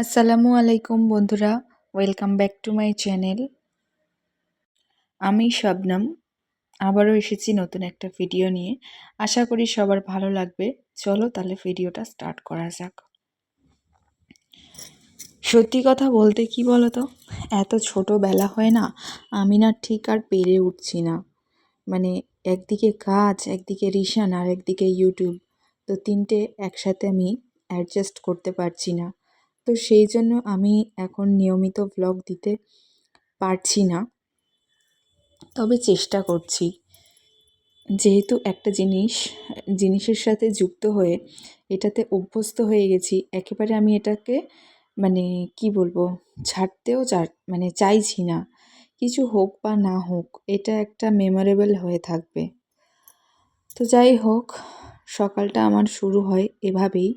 আসসালামু আলাইকুম বন্ধুরা, welcome back to my channel. আমি শবনম, আবারও এসেছি নতুন একটা ভিডিও নিয়ে। আশা করি সবার ভালো লাগবে। চলো তাহলে ভিডিওটা স্টার্ট করা যাক। সত্যি কথা বলতে কি বলো তো, এত ছোটোবেলা হয় না, আমি না ঠিক আর পেরে উঠছি না। মানে একদিকে কাজ, একদিকে রিশান আর একদিকে ইউটিউব, তো তিনটে একসাথে আমি অ্যাডজাস্ট করতে পারছি না। তো সেই জন্য আমি এখন নিয়মিত ভ্লগ দিতে পারছি না, তবে চেষ্টা করছি। যেহেতু একটা জিনিসের সাথে যুক্ত হয়ে এটাতে অভ্যস্ত হয়ে গেছি, একেবারে আমি এটাকে মানে কি বলবো, ছাড়তেও চাইছি না। কিছু হোক বা না হোক, এটা একটা মেমোরেবল হয়ে থাকবে। তো যাই হোক, সকালটা আমার শুরু হয় এভাবেই।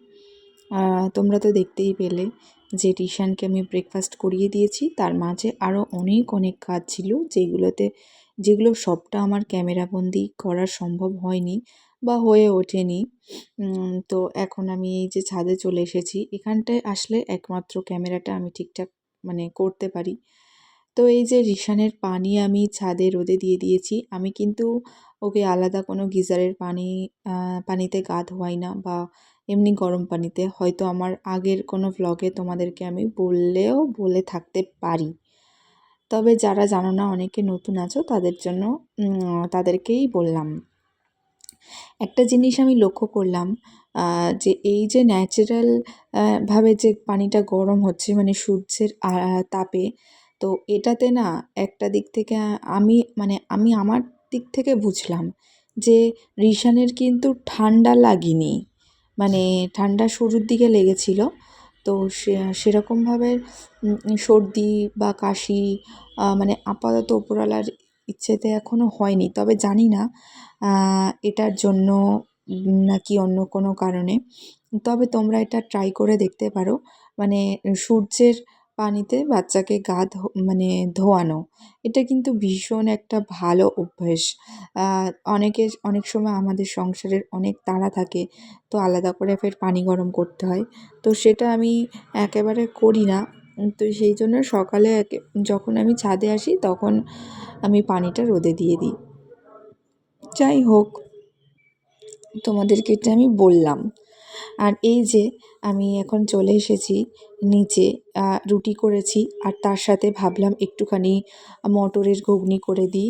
তোমরা তো দেখতেই পেলে যে রিশানকে আমি ব্রেকফাস্ট করিয়ে দিয়েছি, তার মাঝে আরও অনেক কাজ ছিল যেগুলো সবটা আমার ক্যামেরাবন্দি করা সম্ভব হয়নি বা হয়ে ওঠেনি। তো এখন আমি এই যে ছাদে চলে এসেছি, এখানটায় আসলে একমাত্র ক্যামেরাটা আমি ঠিকঠাক করতে পারি। তো এই যে রিশানের পানি আমি ছাদে রোদে দিয়ে দিয়েছি। আমি কিন্তু ওকে আলাদা কোনো গিজারের পানিতে গা ধোয়াই না, বা এমনি গরম পানিতে। হয়তো আমার আগের কোনো ভ্লগে তোমাদেরকে আমি বলে থাকতে পারি, তবে যারা জানো না, অনেকে নতুন আছো, তাদেরকেই বললাম। একটা জিনিস আমি লক্ষ্য করলাম, যে এই যে ন্যাচারাল ভাবে যে পানিটা গরম হচ্ছে, সূর্যের তাপে, তো এটাতে না একটা দিক থেকে আমি আমার দিক থেকে বুঝলাম যে রিশানের কিন্তু ঠান্ডা লাগেনি। ঠান্ডা শুরুর দিকে লেগেছিল, তো সেরকমভাবে সর্দি বা কাশি আপাতত ওপরওয়ালার ইচ্ছেতে এখনও হয়নি। তবে জানি না এটার জন্য নাকি অন্য কোনো কারণে। তবে তোমরা এটা ট্রাই করে দেখতে পারো, সূর্যের পানিতে বাচ্চাকে গা ধোয়ানো। এটা কিন্তু ভীষণ একটা ভালো অভ্যাস। অনেক সময় আমাদের সংসারের অনেক তাড়া থাকে, তো আলাদা করে ফের পানি গরম করতে হয়, তো সেটা আমি একেবারে করি না। তো সেই জন্য সকালে যখন আমি ছাদে আসি, তখন আমি পানিটা রোদে দিয়ে দিই। যাই হোক, তোমাদেরকে এটা আমি বললাম। আর এই যে আমি এখন চলে এসেছি নিচে, রুটি করেছি, আর তার সাথে ভাবলাম একটুখানি মটরের ঘুগনি করে দিই,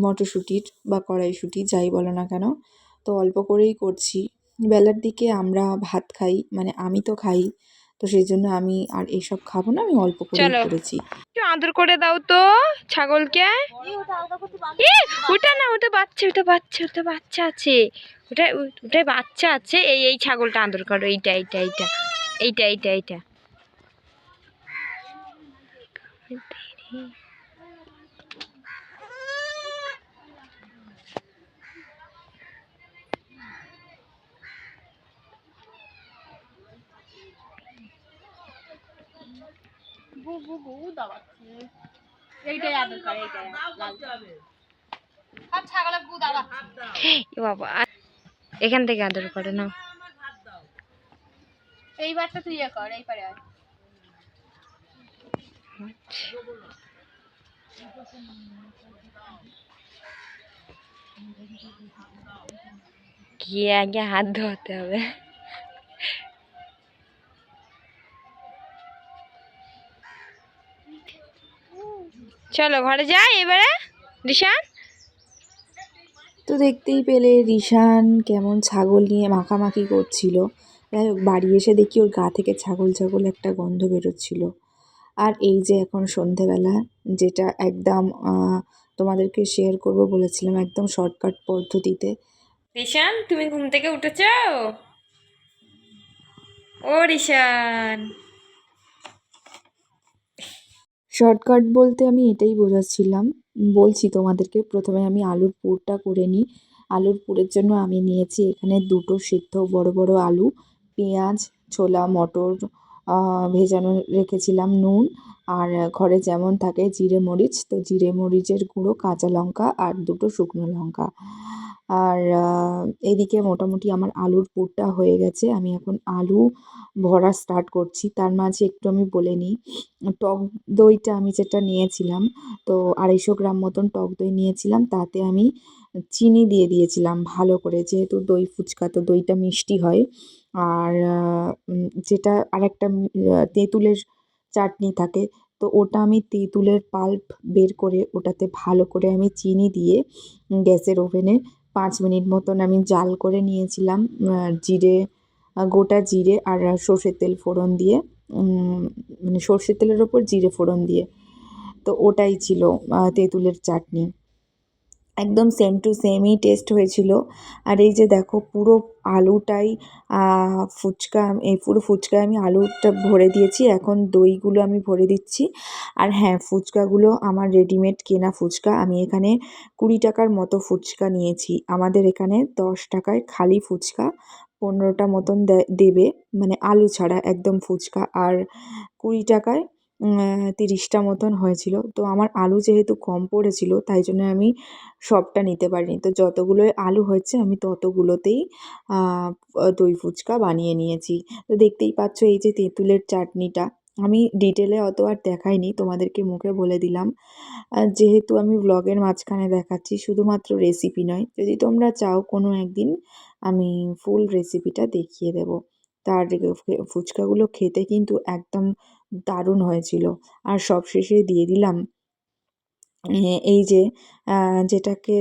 মটরশুঁটির বা কড়াইশুঁটি যাই বলো না কেন। তো অল্প করেই করছি। বেলার দিকে আমরা ভাত খাই, আমি তো খাই, তো সেই জন্য আমি আর এসব খাবো না, আমি অল্প করেই করেছি। একটু আদর করে দাও তো ছাগলকে। ওটা না, ওটা বাচ্চা আছে, ওটাই বাচ্চা আছে। এই ছাগলটা আদর করো, এইটা বাবা, এখান থেকে আদর করে না। এইবারটা তুই কর, এই পারে গিয়ে আগে হাত ধোয়াতে হবে। চলো ঘরে যাই এবারে রিশান। তো দেখতেই পেলে রিশান কেমন ছাগল নিয়ে মাখামাখি করছিল। যাই হোক, বাড়ি এসে দেখি ওর গা থেকে ছাগল একটা গন্ধ বেরোচ্ছিল। আর এই যে এখন সন্ধেবেলা, যেটা একদম তোমাদেরকে শেয়ার করব বলেছিলাম, একদম শর্টকাট পদ্ধতিতে। রিশান, তুমি ঘুম থেকে উঠেছো? ও রিশান, শর্টকাট বলতে আমি এটাই বোঝাচ্ছিলাম, বলছি তোমাদেরকে। প্রথমে আমি আলুর পুরটা করে নিই। আলুর পুরের জন্য আমি নিয়েছি এখানে 2টো সিদ্ধ বড় আলু, পেঁয়াজ, ছোলা, মটর ভেজানো রেখেছিলাম, নুন, আর ঘরে যেমন থাকে জিরে মরিচ, তো জিরে মরিচের গুঁড়ো, কাঁচা লঙ্কা আর 2টো শুকনো লঙ্কা। আর এদিকে মোটামুটি আমার আলুর পুরটা হয়ে গেছে। আমি এখন আলু ভরা স্টার্ট করছি। তার মাঝে একটু আমি বলে নিই, টক দইটা আমি যেটা নিয়েছিলাম, তো 250 গ্রাম মতন টক দই নিয়েছিলাম। তাতে আমি চিনি দিয়ে দিয়েছিলাম ভালো করে, যেহেতু দই ফুচকা তো দইটা মিষ্টি হয়। আর যেটা আরেকটা তেঁতুলের চাটনি থাকে, তো ওটা আমি তেঁতুলের পাল্প বের করে ওটাতে ভালো করে আমি চিনি দিয়ে গ্যাসের ওভেনে 5 মিনিট মতন আমি জাল করে নিয়েছিলাম। জিরে, গোটা জিরে আর সর্ষের তেল ফোড়ন দিয়ে, মানে সর্ষের তেলের ওপর জিরে ফোড়ন দিয়ে। তো ওটাই ছিল তেঁতুলের চাটনি। একদম সেম টু সেমই টেস্ট হয়েছিল। আর এই যে দেখো পুরো আলুটাই ফুচকা, এই পুরো ফুচকায় আমি আলুটা ভরে দিয়েছি। এখন দইগুলো আমি ভরে দিচ্ছি। আর হ্যাঁ, ফুচকাগুলো আমার রেডিমেড কেনা ফুচকা। আমি এখানে 20 টাকার মতো ফুচকা নিয়েছি। আমাদের এখানে 10 টাকায় খালি ফুচকা 15টা মতন দেবে, মানে আলু ছাড়া একদম ফুচকা। আর 20 টাকায় 30টা মতন হয়েছিল। তো আমার আলু যেহেতু কম পড়েছিল, তাই জন্য আমি সবটা নিতে পারিনি। তো যতগুলোই আলু হয়েছে আমি ততগুলোতেই দই ফুচকা বানিয়ে নিয়েছি। তো দেখতেই পাচ্ছ এই যে তেঁতুলের চাটনিটা, আমি ডিটেলে অত আর দেখাইনি, তোমাদেরকে মুখে বলে দিলাম। যেহেতু আমি ব্লগের মাঝখানে দেখাচ্ছি, শুধুমাত্র রেসিপি নয়, যদি তোমরা চাও কোনো একদিন আমি ফুল রেসিপিটা দেখিয়ে দেব। তার ফুচকাগুলো খেতে কিন্তু একদম দারুণ হয়েছিল। আর সবশেষে দিয়ে দিলাম এই যে যেটাকে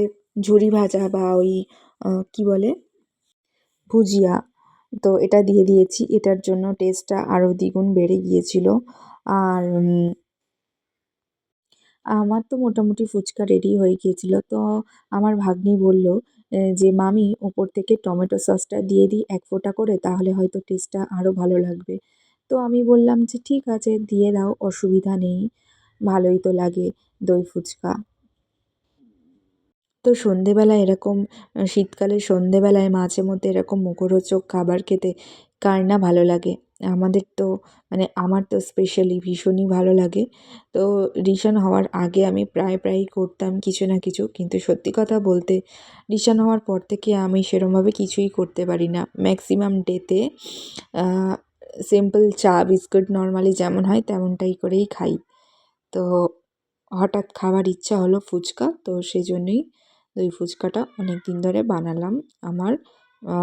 ঝুরি ভাজা বা ওই কী বলে, ভুজিয়া। তো এটা দিয়ে দিয়েছি, এটার জন্য টেস্টটা আরও দ্বিগুণ বেড়ে গিয়েছিল। আর আমার তো মোটামুটি ফুচকা রেডি হয়ে গিয়েছিল। তো আমার ভাগ্নি বলল যে, "মামি ওপর থেকে টমেটো সসটা দিয়ে দিই 1 ফোঁটা করে, তাহলে হয়তো টেস্টটা আরও ভালো লাগবে।" তো আমি বললাম যে, "ঠিক আছে, দিয়ে দাও, অসুবিধা নেই। ভালোই তো লাগে দই ফুচকা।" তো সন্ধেবেলায় এরকম শীতকালের সন্ধেবেলায় মাঝে মধ্যে এরকম মুখরোচক খাবার খেতে কার না ভালো লাগে? আমাদের তো, মানে আমার তো স্পেশালি ভীষণই ভালো লাগে। তো রিসেন্ট হওয়ার আগে আমি প্রায়ই করতাম কিছু না কিছু। কিন্তু সত্যি কথা বলতে রিসেন্ট হওয়ার পর থেকে আমি সেরমভাবে কিছুই করতে পারি না। ম্যাক্সিমাম ডেতে আ সিম্পল চা বিস্কুট নরমালি যেমন হয় তেমনটাই করেই খাই। তো হঠাৎ খাওয়ার ইচ্ছা হলো ফুচকা, তো সেজন্যই দই ফুচকাটা অনেকদিন ধরে বানালাম আমার আ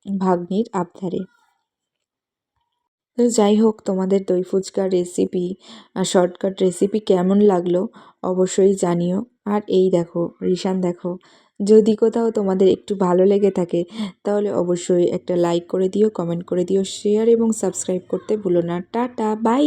ভাগ্নির আবদারে। তো যাই হোক, তোমাদের দই ফুচকার রেসিপি, শর্টকাট রেসিপি কেমন লাগলো অবশ্যই জানিও। আর এই দেখো, রিশান দেখো, যদি কোথাও তোমাদের একটু ভালো লেগে থাকে তাহলে অবশ্যই একটা লাইক করে দিও, কমেন্ট করে দিও, শেয়ার এবং সাবস্ক্রাইব করতে ভুলো না। টাটা, বাই।